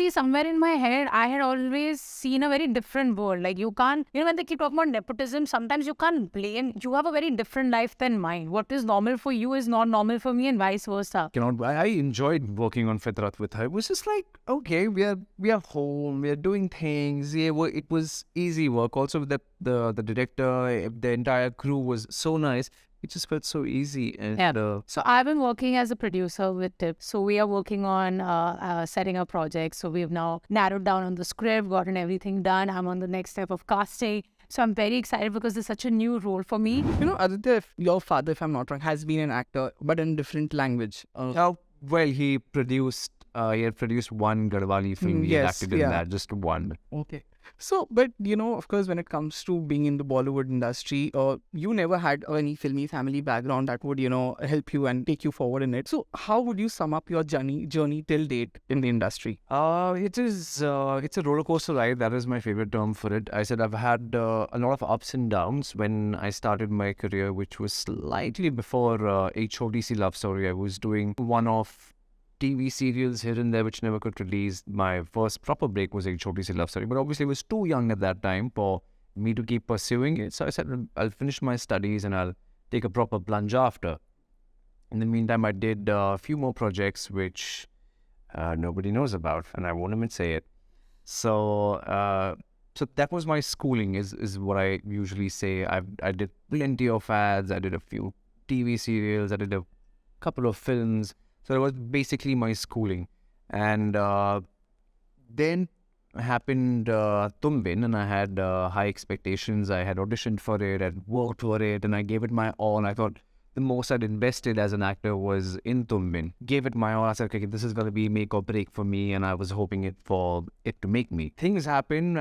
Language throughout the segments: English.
See, somewhere in my head, I had always seen a very different world. Like, you can't, when they keep talking about nepotism, sometimes you can't blame. You have a very different life than mine. What is normal for you is not normal for me, and vice versa. I enjoyed working on Fitrat with her. It was just like, okay, we are home, we are doing things. Yeah, it was easy work. Also, with the director, the entire crew was so nice. It just felt so easy. And So I've been working as a producer with Tips. So we are working on setting up projects. So we've now narrowed down on the script, gotten everything done. I'm on the next step of casting. So I'm very excited because it's such a new role for me. Aditya, if your father, if I'm not wrong, has been an actor, but in different language. well, he had produced one Garhwali film. He had Yes, acted in yeah. that, just one. Okay. So, but of course, when it comes to being in the Bollywood industry, you never had any filmy family background that would, help you and take you forward in it. So, how would you sum up your journey till date in the industry? It's a roller coaster ride. That is my favorite term for it. I said I've had a lot of ups and downs when I started my career, which was slightly before HODC Love Story. I was doing one-off TV serials here and there which never got released. My first proper break was HODC Love Story, but obviously I was too young at that time for me to keep pursuing it. So I said I'll finish my studies and I'll take a proper plunge after. In the meantime, I did a few more projects which nobody knows about, and I won't even say it. So that was my schooling, is what I usually say. I did plenty of ads. I did a few TV serials. I did a couple of films. So that was basically my schooling. And then happened Tum Bin, and I had high expectations. I had auditioned for it, I worked for it, and I gave it my all. I thought the most I'd invested as an actor was in Tum Bin. Gave it my all. I said, okay, this is going to be make or break for me, and I was hoping for it to make me. Things happen.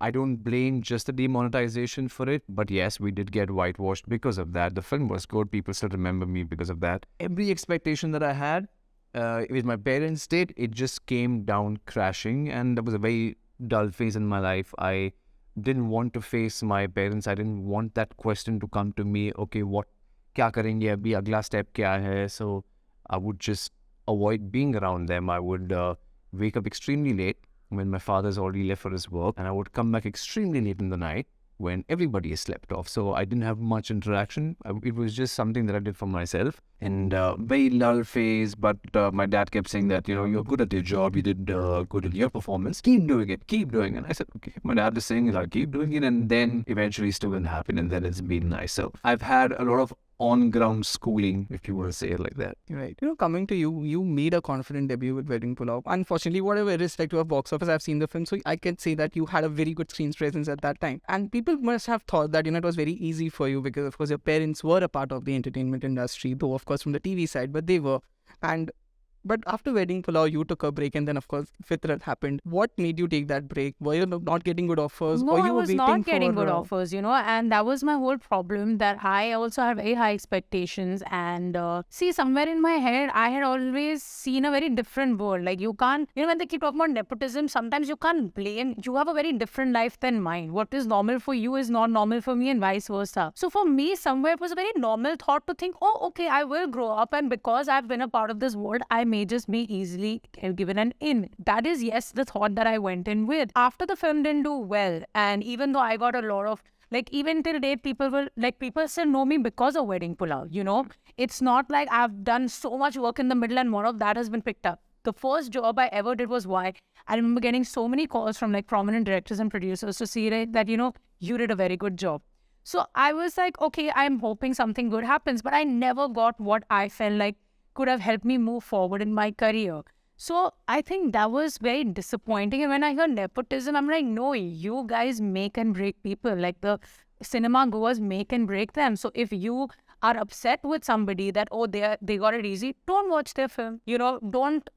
I don't blame just the demonetization for it, but yes, we did get whitewashed because of that. The film was good. People still remember me because of that. Every expectation that I had, with my parents did, it just came down crashing, and that was a very dull phase in my life. I didn't want to face my parents. I didn't want that question to come to me. Okay, what क्या करेंगे अभी अगला step क्या है? So I would just avoid being around them. I would wake up extremely late when my father's already left for his work, and I would come back extremely late in the night when everybody has slept off. So I didn't have much interaction. It was just something that I did for myself. And very lull phase, but my dad kept saying that, you're good at your job, you did good in your performance, keep doing it. And I said, okay, my dad is saying, I'll keep doing it, and then eventually still didn't happen, and then it's been nice. So I've had a lot of on-ground schooling, if you want to say it like that. Right. Coming to you, you made a confident debut with Wedding Pulao. Unfortunately, whatever irrespective of box office, I've seen the film, so I can say that you had a very good screen presence at that time. And people must have thought that, it was very easy for you because, of course, your parents were a part of the entertainment industry, though, of course, from the TV side, but they were. But after Wedding Pulao, you took a break, and then, of course, Fitrat happened. What made you take that break? Were you not getting good offers? No, or you I were was waiting not getting for, good offers, and that was my whole problem, that I also had very high expectations. And see, somewhere in my head, I had always seen a very different world. Like, you can't, when they keep talking about nepotism, sometimes you can't blame. You have a very different life than mine. What is normal for you is not normal for me, and vice versa. So for me, somewhere it was a very normal thought to think, oh, okay, I will grow up, and because I've been a part of this world, I may just be easily given an in. That is, yes, the thought that I went in with. After the film didn't do well, and even though I got a lot of, even till date, people still know me because of Wedding Pulao, It's not like I've done so much work in the middle and more of that has been picked up. The first job I ever did was why I remember getting so many calls from prominent directors and producers to see that, you did a very good job. So I was like, okay, I'm hoping something good happens, but I never got what I felt like could have helped me move forward in my career. So I think that was very disappointing. And when I heard nepotism, I'm like, no, you guys make and break people. Like, the cinema goers make and break them. So if you are upset with somebody that, oh, they got it easy, don't watch their film. Don't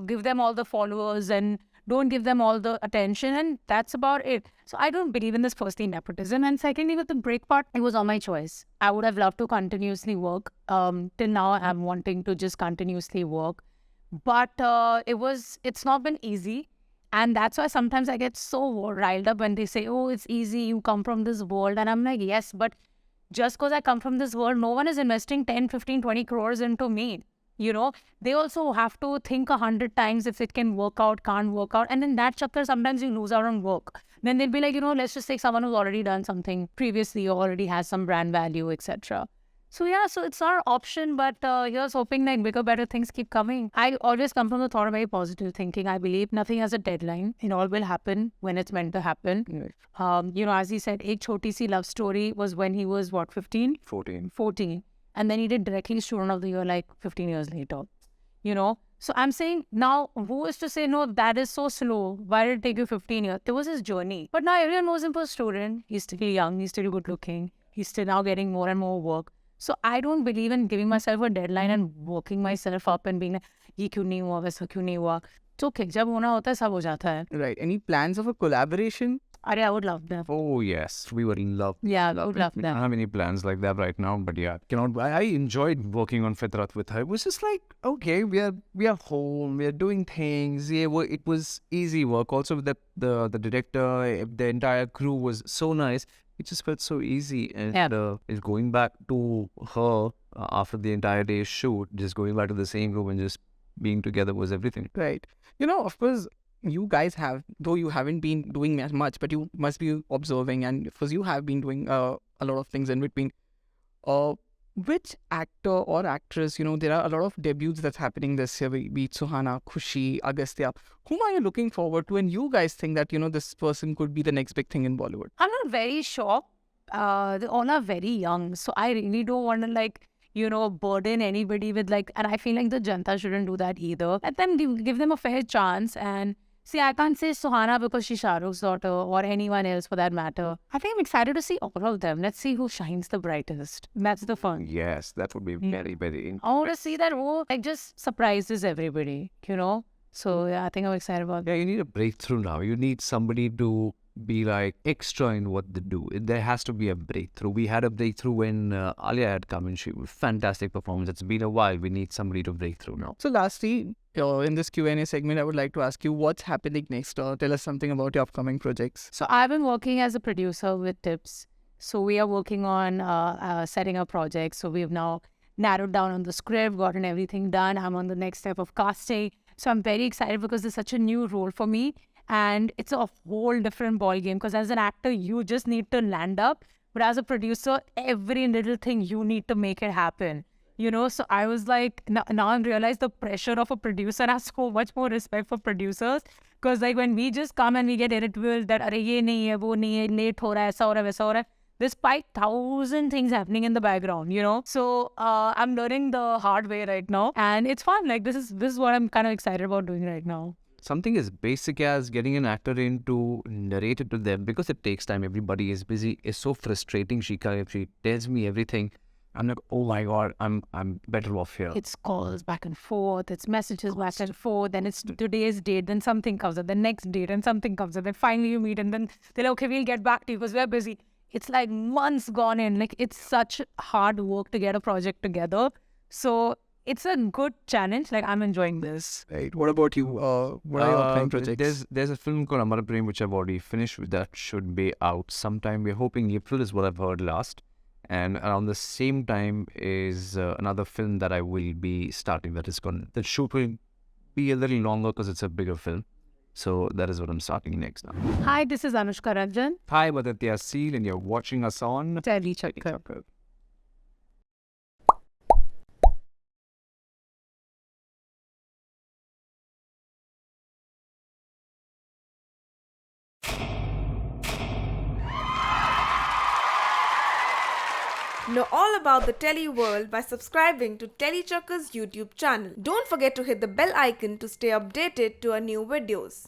give them all the followers and don't give them all the attention, and that's about it. So I don't believe in this, firstly, nepotism, and secondly, with the break part, it was all my choice. I would have loved to continuously work. Till now, I'm wanting to just continuously work, but it's not been easy, and that's why sometimes I get so riled up when they say, oh, it's easy, you come from this world, and I'm like, yes, but just because I come from this world, no one is investing 10, 15, 20 crores into me. You know, they also have to think 100 times if it can work out, can't work out. And in that chapter, sometimes you lose out on work. Then they'll be like, let's just take someone who's already done something previously or already has some brand value, etc. So yeah, so it's our option, but here's hoping like bigger, better things keep coming. I always come from the thought of very positive thinking. I believe nothing has a deadline. It all will happen when it's meant to happen. As he said, Ek Choti Si Love Story was when he was what, 15? 14. And then he did directly Student of the Year like 15 years later. So I'm saying now, who is to say, no, that is so slow. Why did it take you 15 years? It was his journey. But now everyone knows him for a student. He's still young. He's still good looking. He's still now getting more and more work. So I don't believe in giving myself a deadline and working myself up and being like, ये क्यों नहीं हुआ, वैसा क्यों नहीं हुआ. It's okay. जब होना होता है, सब हो जाता है. Right. Any plans of a collaboration? I would love that. Oh yes, we would love. Yeah, I would love I that. don't have any plans like that right now, but yeah, I enjoyed working on Fitrat with her. It was just like, okay, we are home, we are doing things. Yeah, it was easy work. Also, with the director, the entire crew was so nice. It just felt so easy, and it's going back to her after the entire day's shoot, just going back to the same room and just being together was everything. Right. Of course, you guys have, though you haven't been doing as much, but you must be observing, and of course you have been doing a lot of things in between. Which actor or actress, there are a lot of debuts that's happening this year, be it Suhana, Khushi, Agastya. Whom are you looking forward to? And you guys think that, this person could be the next big thing in Bollywood? I'm not very sure. They all are very young. So I really don't want to burden anybody with and I feel like the Janta shouldn't do that either. Let them give them a fair chance. And see, I can't say Suhana because she's Shah Rukh's daughter or anyone else for that matter. I think I'm excited to see all of them. Let's see who shines the brightest. That's the fun. Yes, that would be very, very. I want to see that who just surprises everybody, So yeah, I think I'm excited about that. Yeah, you need a breakthrough now. You need somebody to be extra in what they do. There has to be a breakthrough. We had a breakthrough when Alia had come and she was fantastic performance. It's been a while. We need somebody to break through now. So lastly, in this Q&A segment, I would like to ask you what's happening next. Tell us something about your upcoming projects. So I've been working as a producer with Tips. So we are working on setting up projects. So we've now narrowed down on the script, gotten everything done. I'm on the next step of casting. So I'm very excited because it's such a new role for me. And it's a whole different ball game because as an actor, you just need to land up. But as a producer, every little thing you need to make it happen. So I was like, now I realize the pressure of a producer. And I have so much more respect for producers. Because when we just come and we get irritable that, "Arey, ye nahi hai, wo nahi hai, late ho raha hai, aisa ho raha hai, waisa ho raha hai." Despite 1,000 things happening in the background, So I'm learning the hard way right now. And it's fun. This is what I'm kind of excited about doing right now. Something as basic as getting an actor in to narrate it to them, because it takes time. Everybody is busy. It's so frustrating. She tells me everything. I'm like, oh my God, I'm better off here. It's calls back and forth. It's messages back and forth. Then it's today's date. Then something comes up. The next date and something comes up. Then finally you meet and then they're like, okay, we'll get back to you because we're busy. It's months gone in. It's such hard work to get a project together. So it's a good challenge. I'm enjoying this. Right. What about you? What are your upcoming projects? There's a film called Amar Prem which I've already finished with. That should be out sometime. We're hoping April is what I've heard last. And around the same time is another film that I will be starting. The shoot will be a little longer because it's a bigger film. So that is what I'm starting next now. Hi, this is Anushka Ranjan. Hi, Aditya Seal, and you're watching us on TellyChakkar. Know all about the Telly world by subscribing to TellyChakkar's YouTube channel. Don't forget to hit the bell icon to stay updated to our new videos.